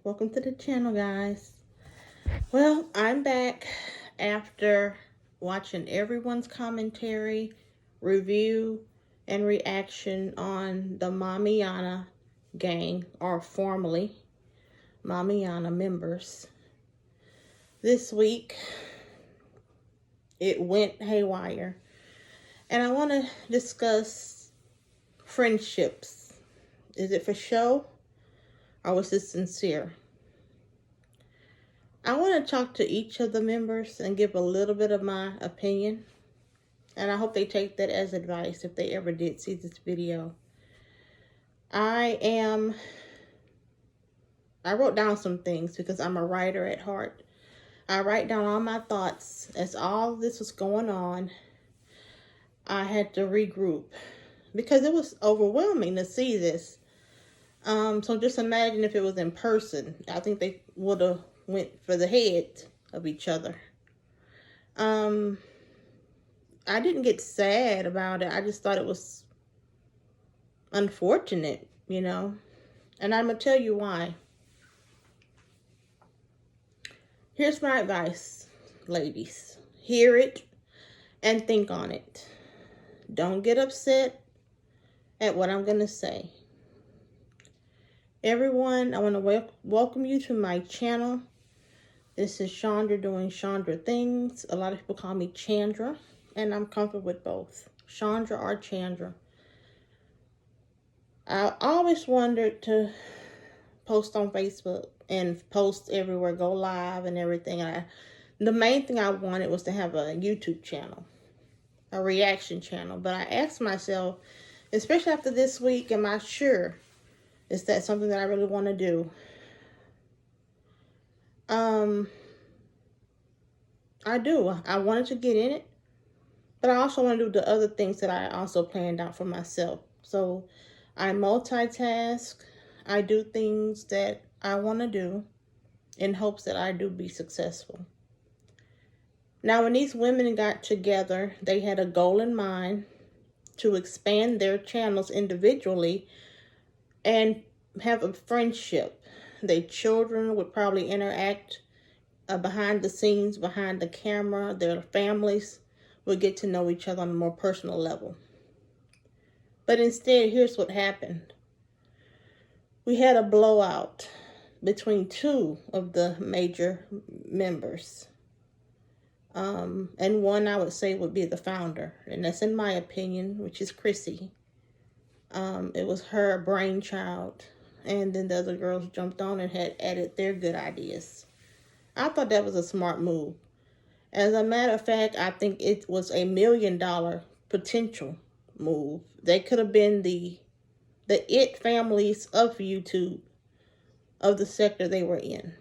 Welcome to the channel, guys. Well, I'm back after watching everyone's commentary, review, and reaction on the Mommiana gang, or formerly Mommiana members. This week, it went haywire. And I want to discuss friendships. Is it for show? Or was it sincere? I want to talk to each of the members and give a little bit of my opinion. And I hope they take that as advice if they ever did see this video. I wrote down some things because I'm a writer at heart. I write down all my thoughts as all this was going on. I had to regroup because it was overwhelming to see this. So just imagine if it was in person. I think they would have went for the head of each other. I didn't get sad about it. I just thought it was unfortunate, you know. And I'm going to tell you why. Here's my advice, ladies. Hear it and think on it. Don't get upset at what I'm going to say. Everyone, I want to welcome you to my channel. This is Chandra doing Chandra things. A lot of people call me Chandra, and I'm comfortable with both. Chandra or Chandra. I always wondered to post on Facebook and post everywhere, go live and everything. The main thing I wanted was to have a YouTube channel, a reaction channel. But I asked myself, especially after this week, am I sure? Is that something that I really want to do? I do. I wanted to get in it, but I also want to do the other things that I also planned out for myself. So I multitask. I do things that I want to do in hopes that I do be successful. Now, when these women got together, they had a goal in mind to expand their channels individually and have a friendship. Their children would probably interact behind the scenes, behind the camera. Their families would get to know each other on a more personal level. But instead, here's what happened. We had a blowout between two of the major members. And one I would say would be the founder. And that's in my opinion, which is Chrissy. It was her brainchild. And then the other girls jumped on and had added their good ideas. I thought that was a smart move. As a matter of fact, I think it was $1 million potential move. They could have been the it families of YouTube, of the sector they were in,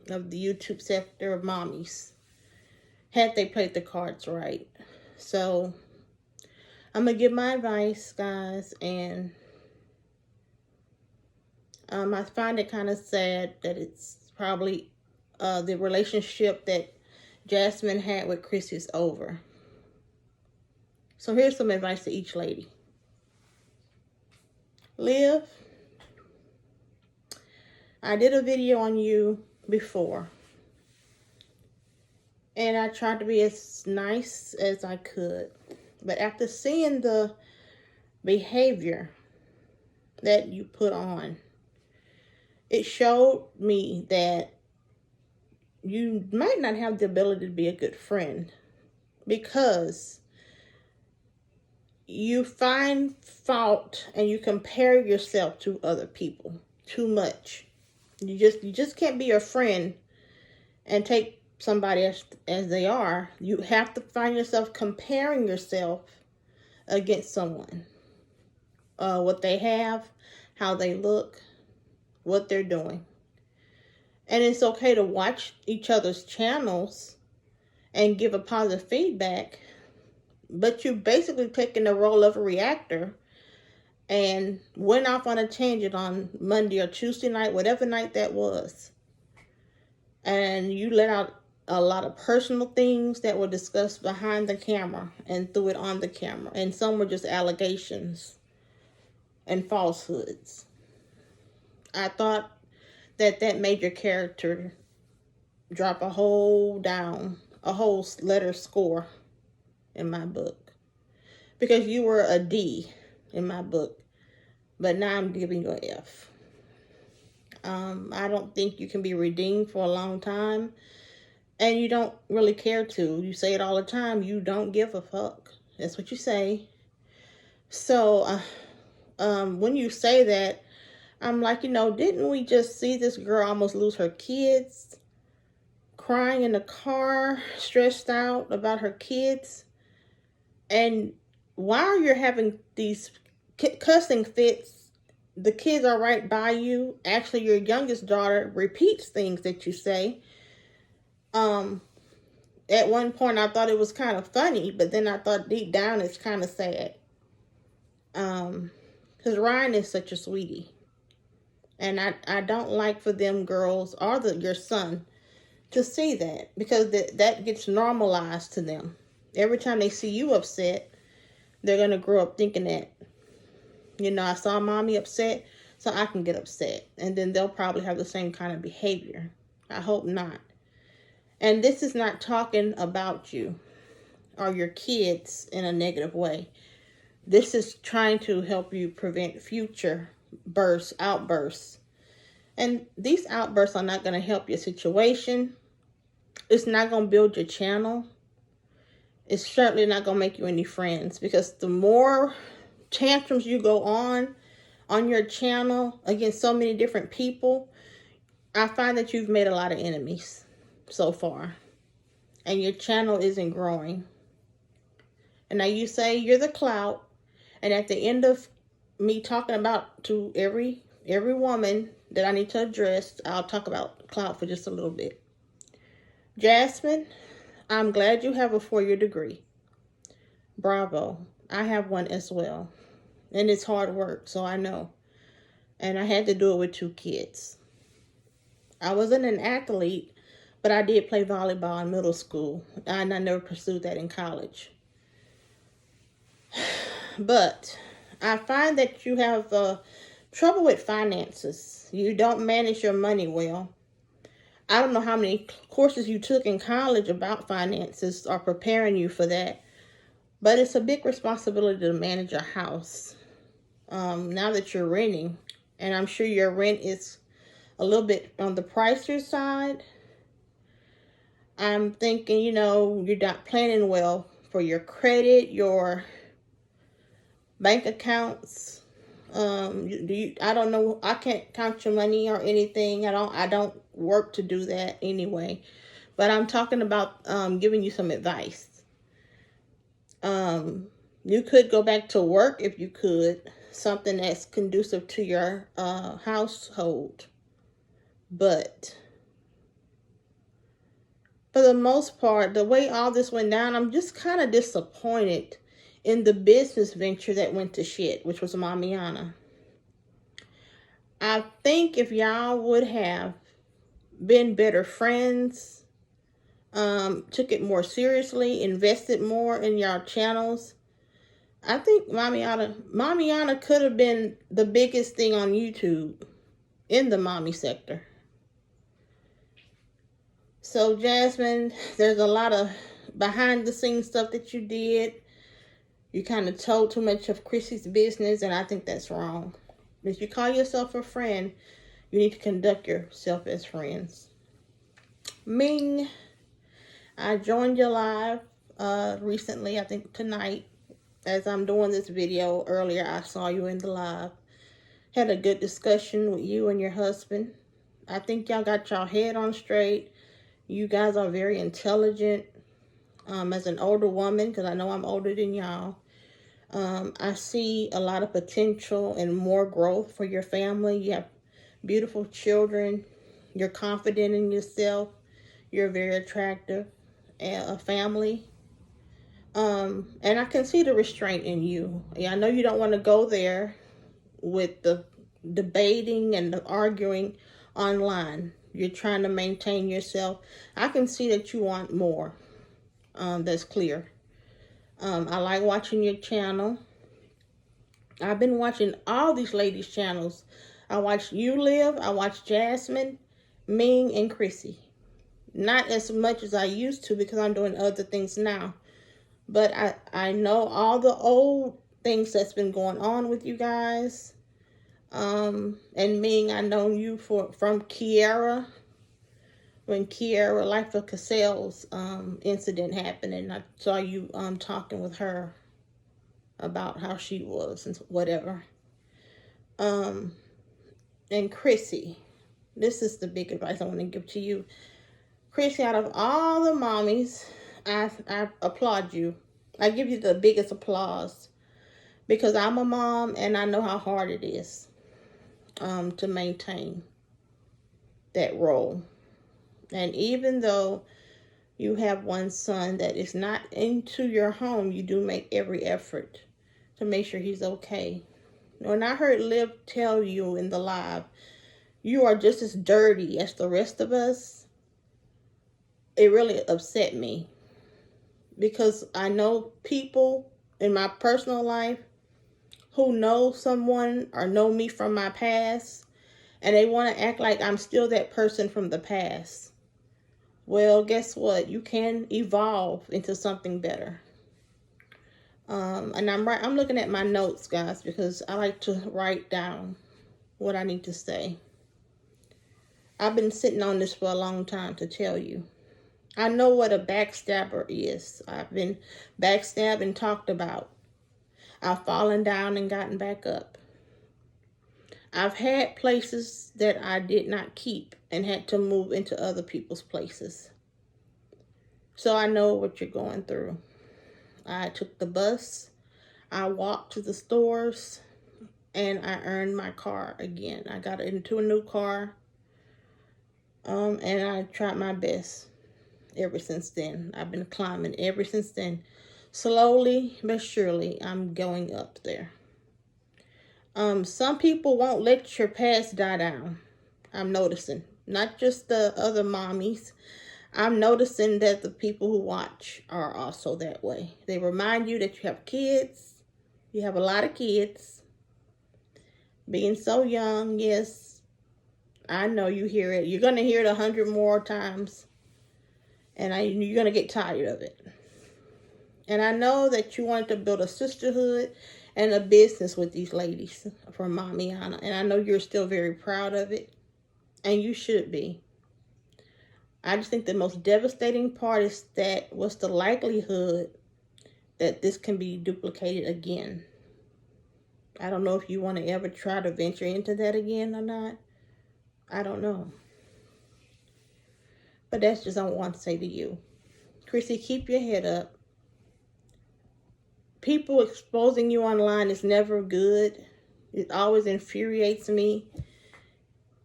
of the YouTube sector of mommies, had they played the cards right. So I'm going to give my advice, guys, and I find it kind of sad that it's probably the relationship that Jasmine had with Chris is over. So here's some advice to each lady. Liv, I did a video on you before, and I tried to be as nice as I could. But after seeing the behavior that you put on, it showed me that you might not have the ability to be a good friend because you find fault and you compare yourself to other people too much. You just can't be a friend and take somebody as they are. You have to find yourself comparing yourself against someone. What they have, how they look, what they're doing. And it's okay to watch each other's channels and give a positive feedback, but you're basically taking the role of a reactor and went off on a tangent on Monday or Tuesday night, whatever night that was. And you let out a lot of personal things that were discussed behind the camera and threw it on the camera. And some were just allegations and falsehoods. I thought that made your character drop a whole letter score in my book. Because you were a D in my book. But now I'm giving you an F. I don't think you can be redeemed for a long time. And you don't really care to. You say it all the time. You don't give a fuck. That's what you say. So, when you say that, I'm like, didn't we just see this girl almost lose her kids? Crying in the car, stressed out about her kids. And while you're having these cussing fits, the kids are right by you. Actually, your youngest daughter repeats things that you say. At one point, I thought it was kind of funny, but then I thought deep down it's kind of sad. Because Ryan is such a sweetie. And I don't like for them girls or your son to see that, because that gets normalized to them. Every time they see you upset, they're going to grow up thinking that, I saw mommy upset, so I can get upset. And then they'll probably have the same kind of behavior. I hope not. And this is not talking about you or your kids in a negative way. This is trying to help you prevent future outbursts. And these outbursts are not going to help your situation. It's not going to build your channel. It's certainly not going to make you any friends, because the more tantrums you go on your channel against so many different people, I find that you've made a lot of enemies so far, and your channel isn't growing. And now you say you're the Clout, and at the end of me talking about to every woman that I need to address, I'll talk about Clout for just a little bit. Jasmine, I'm glad you have a 4-year degree. Bravo. I have one as well. And it's hard work, so I know. And I had to do it with 2 kids. I wasn't an athlete, but I did play volleyball in middle school. And I never pursued that in college. But I find that you have trouble with finances. You don't manage your money well. I don't know how many courses you took in college about finances are preparing you for that. But it's a big responsibility to manage a house. Now that you're renting, and I'm sure your rent is a little bit on the pricier side. I'm thinking, you're not planning well for your credit, your bank accounts. I don't know. I can't count your money or anything. I don't work to do that anyway. But I'm talking about giving you some advice. You could go back to work if you could. Something that's conducive to your household. But for the most part, the way all this went down, I'm just kind of disappointed in the business venture that went to shit, which was Mommiana. I think if y'all would have been better friends, took it more seriously, invested more in y'all channels, I think Mommiana could have been the biggest thing on YouTube in the mommy sector. So Jasmine, there's a lot of behind the scenes stuff that you did. You kind of told too much of Chrissy's business, and I think that's wrong. If you call yourself a friend, you need to conduct yourself as friends. Ming, I joined your live recently, I think tonight. As I'm doing this video earlier, I saw you in the live. Had a good discussion with you and your husband. I think y'all got y'all head on straight. You guys are very intelligent. As an older woman, because I know I'm older than y'all, I see a lot of potential and more growth for your family. You have beautiful children. You're confident in yourself. You're very attractive. And a family. And I can see the restraint in you. Yeah, I know you don't want to go there with the debating and the arguing online. You're trying to maintain yourself. I can see that you want more. That's clear. I like watching your channel. I've been watching all these ladies' channels. I watch you live. I watch Jasmine, Ming, and Chrissy. Not as much as I used to because I'm doing other things now. But I know all the old things that's been going on with you guys. And Ming, I know you from Kiara. When Kiara, Life of Cassell's incident happened, and I saw you talking with her about how she was and whatever. And Chrissy, this is the big advice I want to give to you. Chrissy, out of all the mommies, I applaud you. I give you the biggest applause because I'm a mom and I know how hard it is to maintain that role. And even though you have one son that is not into your home, you do make every effort to make sure he's okay. When I heard Liv tell you in the live, you are just as dirty as the rest of us, it really upset me. Because I know people in my personal life who know someone or know me from my past, and they want to act like I'm still that person from the past. Well, guess what? You can evolve into something better. And I'm looking at my notes, guys, because I like to write down what I need to say. I've been sitting on this for a long time to tell you. I know what a backstabber is. I've been backstabbed and talked about. I've fallen down and gotten back up. I've had places that I did not keep and had to move into other people's places. So I know what you're going through. I took the bus, I walked to the stores, and I earned my car again. I got into a new car, and I tried my best ever since then. I've been climbing ever since then. Slowly but surely, I'm going up there. Some people won't let your past die down. I'm noticing. Not just the other mommies. I'm noticing that the people who watch are also that way. They remind you that you have kids. You have a lot of kids. Being so young, yes, I know you hear it. You're going to hear it 100 more times. And you're going to get tired of it. And I know that you want to build a sisterhood and a business with these ladies from Mommiana. And I know you're still very proud of it. And you should be. I just think the most devastating part is that what's the likelihood that this can be duplicated again. I don't know if you want to ever try to venture into that again or not. I don't know. But that's just what I want to say to you. Chrissy, keep your head up. People exposing you online is never good. It always infuriates me.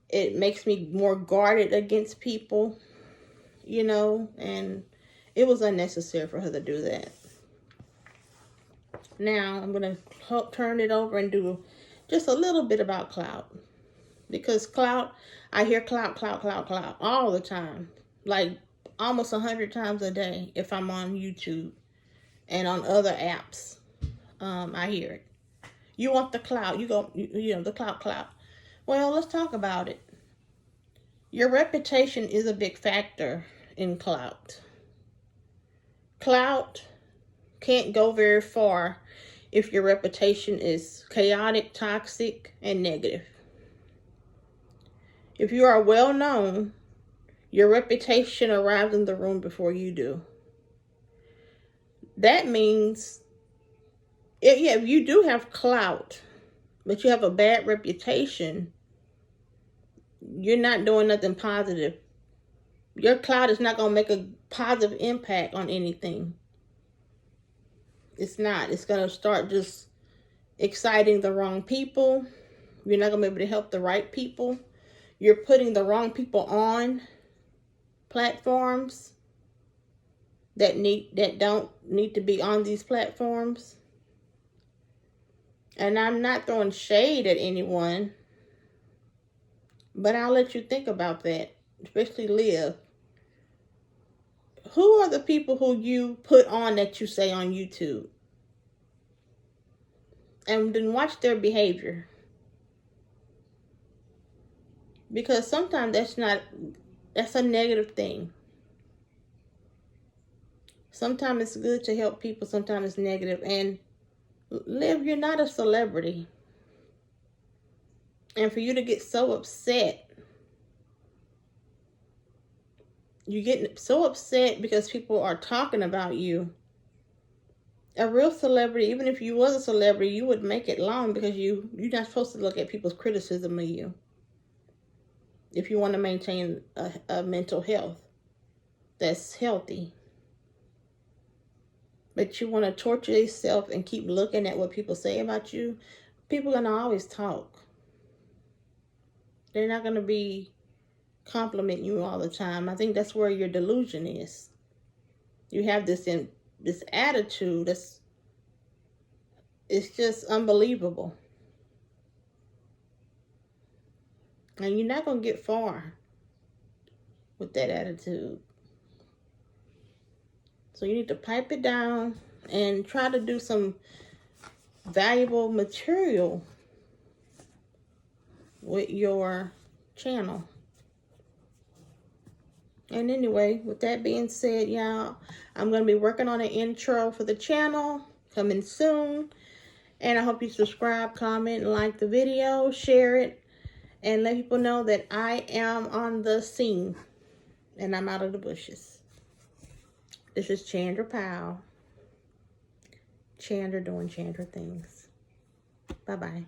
It makes me more guarded against people, you know, and it was unnecessary for her to do that. Now, I'm going to turn it over and do just a little bit about Clout. Because Clout, I hear Clout all the time. Like almost 100 times a day if I'm on YouTube and on other apps. I hear it. You want the clout, you know, the clout. Well, let's talk about it. Your reputation is a big factor in clout. Clout can't go very far if your reputation is chaotic, toxic, and negative. If you are well known, your reputation arrives in the room before you do. That means, if you do have clout, but you have a bad reputation, you're not doing nothing positive. Your clout is not going to make a positive impact on anything. It's not. It's going to start just exciting the wrong people. You're not going to be able to help the right people. You're putting the wrong people on platforms that don't need to be on these platforms. And I'm not throwing shade at anyone, but I'll let you think about that, especially Liv. Who are the people who you put on that you say on YouTube? And then watch their behavior. Because sometimes that's a negative thing. Sometimes it's good to help people, sometimes it's negative. And Liv, you're not a celebrity. And for you to get so upset, you get so upset because people are talking about you. A real celebrity, even if you was a celebrity, you would make it long, because you're not supposed to look at people's criticism of you if you want to maintain a mental health that's healthy. But you want to torture yourself and keep looking at what people say about you. People are going to always talk. They're not going to be complimenting you all the time. I think that's where your delusion is. You have this attitude it's just unbelievable. And you're not going to get far with that attitude. So you need to pipe it down and try to do some valuable material with your channel. And anyway, with that being said, y'all, I'm going to be working on an intro for the channel coming soon. And I hope you subscribe, comment, like the video, share it, and let people know that I am on the scene and I'm out of the bushes. This is Chandra Powell. Chandra doing Chandra things. Bye-bye.